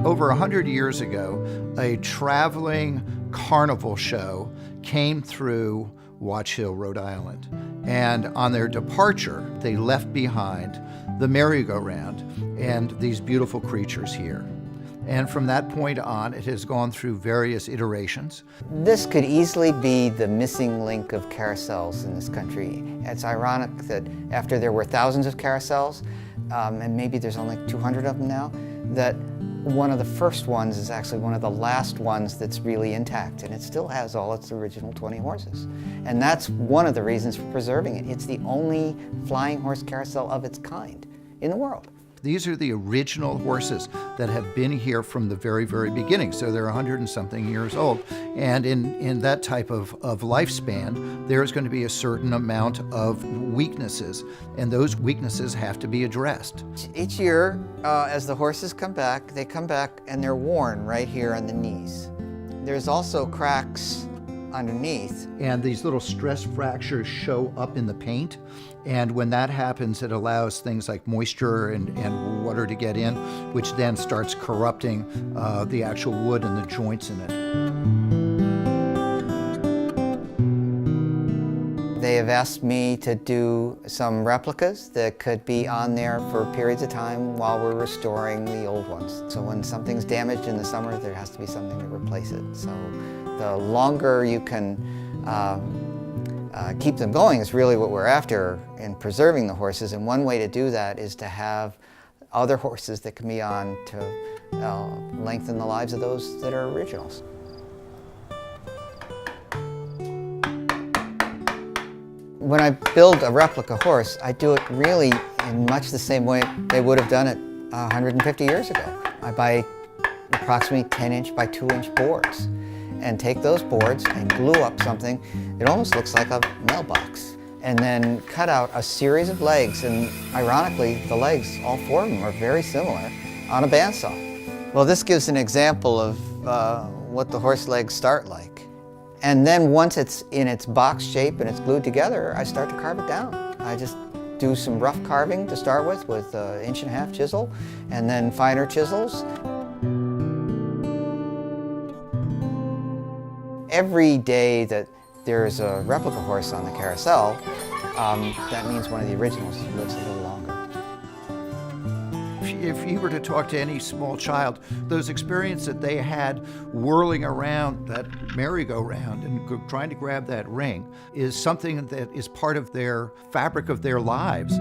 Over 100 years ago, a traveling carnival show came through Watch Hill, Rhode Island. And on their departure, they left behind the merry-go-round and these beautiful creatures here. And from that point on, it has gone through various iterations. This could easily be the missing link of carousels in this country. It's ironic that after there were thousands of carousels, and maybe there's only 200 of them now, that one of the first ones is actually one of the last ones that's really intact, and it still has all its original 20 horses. And that's one of the reasons for preserving it. It's the only flying horse carousel of its kind in the world. These are the original horses that have been here from the very, very beginning. So they're 100 and something years old. And in that type of lifespan, there's going to be a certain amount of weaknesses, and those weaknesses have to be addressed. Each year, as the horses come back and they're worn right here on the knees. There's also cracks underneath. And these little stress fractures show up in the paint. And when that happens, it allows things like moisture and water to get in, which then starts corrupting the actual wood and the joints in it. They have asked me to do some replicas that could be on there for periods of time while we're restoring the old ones. So when something's damaged in the summer, there has to be something to replace it. So the longer you can keep them going is really what we're after in preserving the horses, and one way to do that is to have other horses that can be on to lengthen the lives of those that are originals. When I build a replica horse, I do it really in much the same way they would have done it 150 years ago. I buy approximately 10-inch by 2-inch boards and take those boards and glue up something. It almost looks like a mailbox. And then cut out a series of legs, and ironically, the legs, all four of them, are very similar, on a bandsaw. Well, this gives an example of what the horse legs start like. And then once it's in its box shape and it's glued together, I start to carve it down. I just do some rough carving to start with 1.5 inch chisel, and then finer chisels. Every day that there's a replica horse on the carousel, that means one of the originals lives a little longer. If you were to talk to any small child, those experiences that they had whirling around that merry-go-round and trying to grab that ring is something that is part of their fabric of their lives.